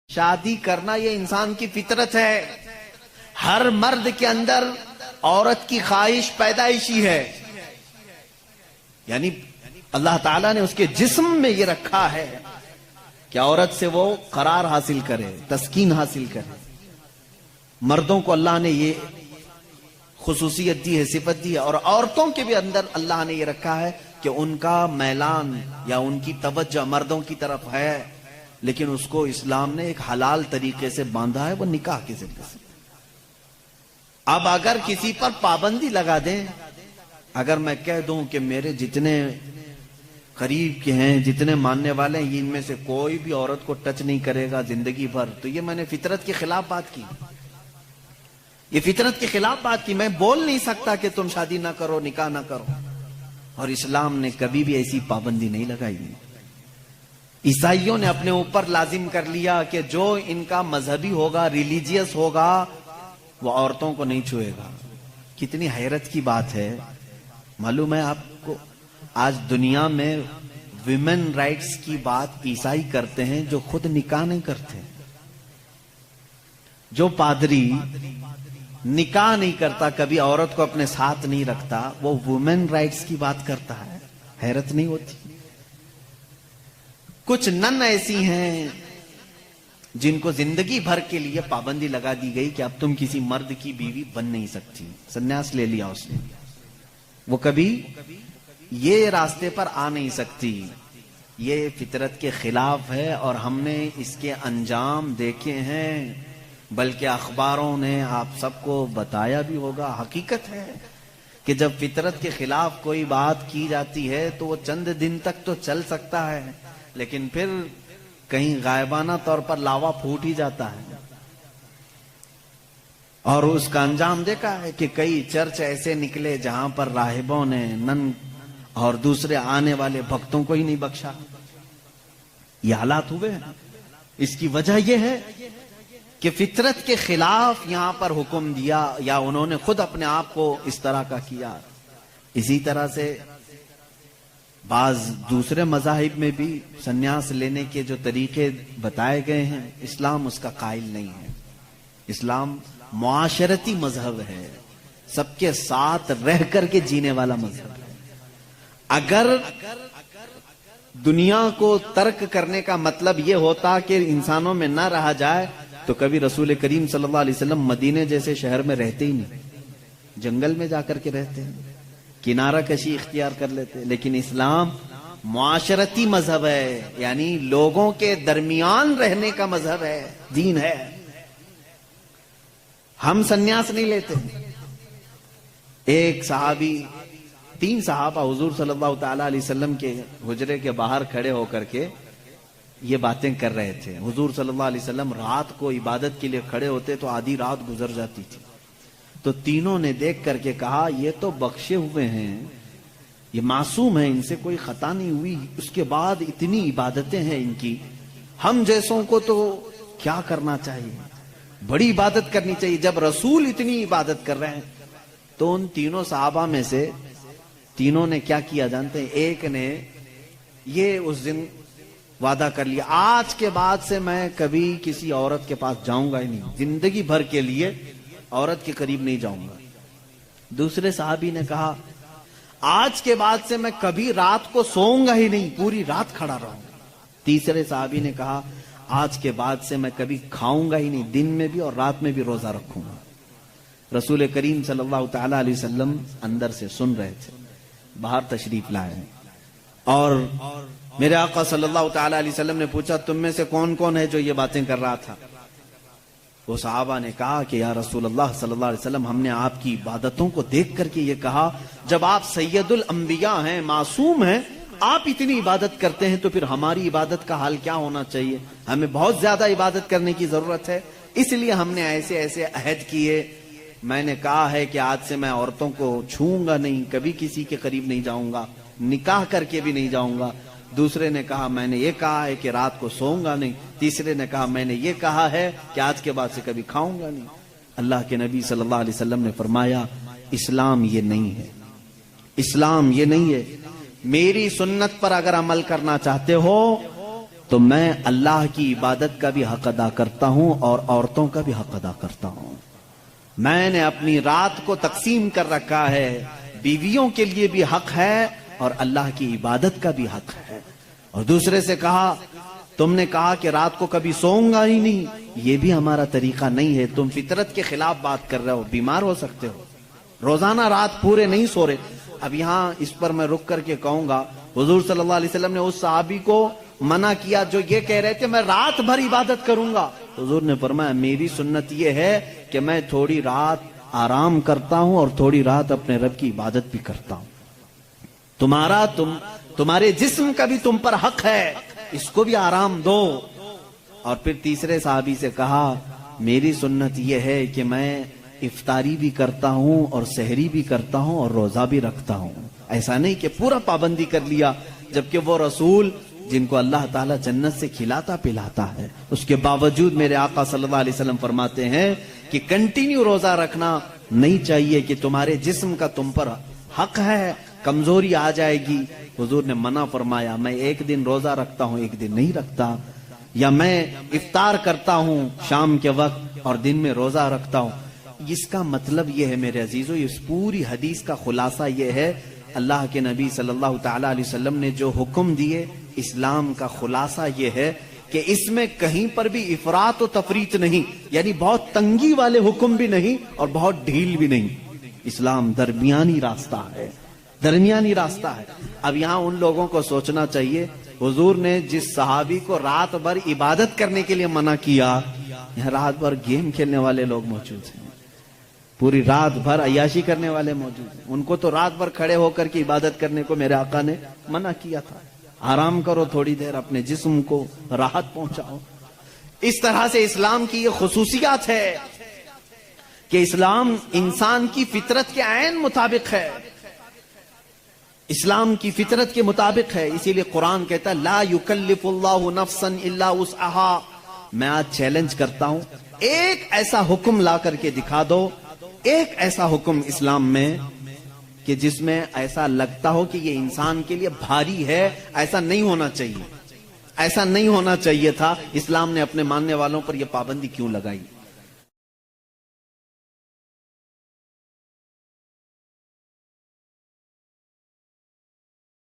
شادی کرنا یہ انسان کی فطرت ہے. ہر مرد کے اندر عورت کی خواہش پیدائشی ہے. یعنی اللہ تعالیٰ نے اس کے جسم میں یہ رکھا ہے کہ عورت سے وہ قرار حاصل کرے، تسکین حاصل کرے. مردوں کو اللہ نے یہ خصوصیت دی ہے، صفت دی ہے، اور عورتوں کے بھی اندر اللہ نے یہ رکھا ہے کہ ان کا میلان یا ان کی توجہ مردوں کی طرف ہے، لیکن اس کو اسلام نے ایک حلال طریقے سے باندھا ہے، وہ نکاح کے ذریعے سے. اب اگر کسی پر پابندی لگا دیں، اگر میں کہہ دوں کہ میرے جتنے قریب کے ہیں، جتنے ماننے والے ہیں، ان میں سے کوئی بھی عورت کو ٹچ نہیں کرے گا زندگی بھر، تو یہ میں نے فطرت کے خلاف بات کی. یہ فطرت کے خلاف بات کی. میں بول نہیں سکتا کہ تم شادی نہ کرو، نکاح نہ کرو، اور اسلام نے کبھی بھی ایسی پابندی نہیں لگائی. عیسائیوں نے اپنے اوپر لازم کر لیا کہ جو ان کا مذہبی ہوگا، ریلیجیس ہوگا، وہ عورتوں کو نہیں چھوئے گا. کتنی حیرت کی بات ہے. معلوم ہے آپ کو، آج دنیا میں ویمن رائٹس کی بات عیسائی کرتے ہیں جو خود نکاح نہیں کرتے. جو پادری نکاح نہیں کرتا، کبھی عورت کو اپنے ساتھ نہیں رکھتا، وہ ویمن رائٹس کی بات کرتا ہے. حیرت نہیں ہوتی؟ کچھ نن ایسی ہیں جن کو زندگی بھر کے لیے پابندی لگا دی گئی کہ اب تم کسی مرد کی بیوی بن نہیں سکتی. سنیاس لے لیا اس نے، وہ کبھی یہ راستے پر آ نہیں سکتی. یہ فطرت کے خلاف ہے، اور ہم نے اس کے انجام دیکھے ہیں، بلکہ اخباروں نے آپ سب کو بتایا بھی ہوگا. حقیقت ہے کہ جب فطرت کے خلاف کوئی بات کی جاتی ہے تو وہ چند دن تک تو چل سکتا ہے، لیکن پھر کہیں غائبانہ طور پر لاوا پھوٹ ہی جاتا ہے. اور اس کا انجام دیکھا ہے کہ کئی چرچ ایسے نکلے جہاں پر راہبوں نے نن اور دوسرے آنے والے بھکتوں کو ہی نہیں بخشا. یہ حالات ہوئے ہیں. اس کی وجہ یہ ہے کہ فطرت کے خلاف یہاں پر حکم دیا، یا انہوں نے خود اپنے آپ کو اس طرح کا کیا. اسی طرح سے بعض دوسرے مذاہب میں بھی سنیاس لینے کے جو طریقے بتائے گئے ہیں، اسلام اس کا قائل نہیں ہے. اسلام معاشرتی مذہب ہے، سب کے ساتھ رہ کر کے جینے والا مذہب ہے. اگر دنیا کو ترک کرنے کا مطلب یہ ہوتا کہ انسانوں میں نہ رہا جائے، تو کبھی رسول کریم صلی اللہ علیہ وسلم مدینے جیسے شہر میں رہتے ہی نہیں، جنگل میں جا کر کے رہتے ہیں، کنارہ کشی اختیار کر لیتے. لیکن اسلام معاشرتی مذہب ہے، یعنی لوگوں کے درمیان رہنے کا مذہب ہے، دین ہے. ہم سنیاس نہیں لیتے. ایک صحابی، 3 صحابہ حضور صلی اللہ تعالی علیہ وسلم کے حجرے کے باہر کھڑے ہو کر کے یہ باتیں کر رہے تھے. حضور صلی اللہ علیہ وسلم رات کو عبادت کے لیے کھڑے ہوتے تو آدھی رات گزر جاتی تھی. تو تینوں نے دیکھ کر کے کہا یہ تو بخشے ہوئے ہیں، یہ معصوم ہیں، ان سے کوئی خطا نہیں ہوئی، اس کے بعد اتنی عبادتیں ہیں ان کی، ہم جیسوں کو تو کیا کرنا چاہیے، بڑی عبادت کرنی چاہیے. جب رسول اتنی عبادت کر رہے ہیں، تو ان تینوں صحابہ میں سے تینوں نے کیا کیا جانتے ہیں؟ ایک نے یہ اس دن وعدہ کر لیا، آج کے بعد سے میں کبھی کسی عورت کے پاس جاؤں گا ہی نہیں، زندگی بھر کے لیے عورت کے قریب نہیں جاؤں گا. دوسرے صحابی نے کہا آج کے بعد سے میں کبھی رات کو سوؤں گا ہی نہیں، پوری رات کھڑا رہوں گا. تیسرے صحابی نے کہا آج کے بعد سے میں کبھی کھاؤں گا ہی نہیں، دن میں بھی اور رات میں بھی روزہ رکھوں گا. رسول کریم صلی اللہ تعالی علیہ وسلم اندر سے سن رہے تھے، باہر تشریف لائے ہیں، اور میرے آقا صلی اللہ تعالی علیہ وسلم نے پوچھا تم میں سے کون کون ہے جو یہ باتیں کر رہا تھا؟ وہ صحابہ نے کہا کہ یا رسول اللہ صلی اللہ علیہ وسلم، ہم نے آپ کی عبادتوں کو دیکھ کر کے یہ کہا، جب آپ سید الانبیاء ہیں، معصوم ہیں، آپ اتنی عبادت کرتے ہیں، تو پھر ہماری عبادت کا حال کیا ہونا چاہیے؟ ہمیں بہت زیادہ عبادت کرنے کی ضرورت ہے، اس لیے ہم نے ایسے ایسے عہد کیے. میں نے کہا ہے کہ آج سے میں عورتوں کو چھوؤں گا نہیں، کبھی کسی کے قریب نہیں جاؤں گا، نکاح کر کے بھی نہیں جاؤں گا. دوسرے نے کہا میں نے یہ کہا ہے کہ رات کو سوؤں گا نہیں. تیسرے نے کہا میں نے یہ کہا ہے کہ آج کے بعد سے کبھی کھاؤں گا نہیں. اللہ کے نبی صلی اللہ علیہ وسلم نے فرمایا اسلام یہ نہیں ہے، اسلام یہ نہیں ہے. میری سنت پر اگر عمل کرنا چاہتے ہو تو میں اللہ کی عبادت کا بھی حق ادا کرتا ہوں اور عورتوں کا بھی حق ادا کرتا ہوں. میں نے اپنی رات کو تقسیم کر رکھا ہے، بیویوں کے لیے بھی حق ہے اور اللہ کی عبادت کا بھی حق ہے. اور دوسرے سے کہا تم نے کہا کہ رات کو کبھی سوؤں گا ہی نہیں، یہ بھی ہمارا طریقہ نہیں ہے، تم فطرت کے خلاف بات کر رہے ہو، بیمار ہو سکتے ہو، روزانہ رات پورے نہیں سو رہے. اب یہاں اس پر میں رک کر کے کہوں گا، حضور صلی اللہ علیہ وسلم نے اس صحابی کو منع کیا جو یہ کہہ رہے تھے میں رات بھر عبادت کروں گا. حضور نے فرمایا میری سنت یہ ہے کہ میں تھوڑی رات آرام کرتا ہوں اور تھوڑی رات اپنے رب کی عبادت بھی کرتا ہوں. تمہارے جسم کا بھی تم پر حق ہے، اس کو بھی آرام دو. اور پھر تیسرے صحابی سے کہا میری سنت یہ ہے کہ میں افطاری بھی کرتا ہوں اور سحری بھی کرتا ہوں اور روزہ بھی رکھتا ہوں. ایسا نہیں کہ پورا پابندی کر لیا، جبکہ وہ رسول جن کو اللہ تعالیٰ جنت سے کھلاتا پلاتا ہے، اس کے باوجود میرے آقا صلی اللہ علیہ وسلم فرماتے ہیں کہ کنٹینیو روزہ رکھنا نہیں چاہیے، کہ تمہارے جسم کا تم پر حق ہے، کمزوری آ جائے گی. حضور نے منع فرمایا میں ایک دن روزہ رکھتا ہوں ایک دن نہیں رکھتا، یا میں افطار کرتا ہوں شام کے وقت اور دن میں روزہ رکھتا ہوں. اس کا مطلب یہ ہے میرے عزیزو، اس پوری حدیث کا خلاصہ یہ ہے، اللہ کے نبی صلی اللہ تعالی علیہ وسلم نے جو حکم دیے، اسلام کا خلاصہ یہ ہے کہ اس میں کہیں پر بھی افراط و تفریط نہیں، یعنی بہت تنگی والے حکم بھی نہیں اور بہت ڈھیل بھی نہیں. اسلام درمیانی راستہ ہے، درمیانی راستہ ہے. اب یہاں ان لوگوں کو سوچنا چاہیے، حضور نے جس صحابی کو رات بھر عبادت کرنے کے لیے منع کیا، یہاں رات بھر گیم کھیلنے والے لوگ موجود ہیں، پوری رات بھر عیاشی کرنے والے موجود ہیں. ان کو تو رات بھر کھڑے ہو کر کے عبادت کرنے کو میرے آقا نے منع کیا تھا. آرام کرو تھوڑی دیر، اپنے جسم کو راحت پہنچاؤ. اس طرح سے اسلام کی یہ خصوصیات ہے کہ اسلام انسان کی فطرت کے عین مطابق ہے، اسلام کی فطرت کے مطابق ہے. اسی لیے قرآن کہتا ہے لا یکلف اللہ نفسا الا وسعها. میں آج چیلنج کرتا ہوں، ایک ایسا حکم لا کر کے دکھا دو، ایک ایسا حکم اسلام میں کہ جس میں ایسا لگتا ہو کہ یہ انسان کے لیے بھاری ہے. ایسا نہیں ہونا چاہیے، ایسا نہیں ہونا چاہیے تھا. اسلام نے اپنے ماننے والوں پر یہ پابندی کیوں لگائی؟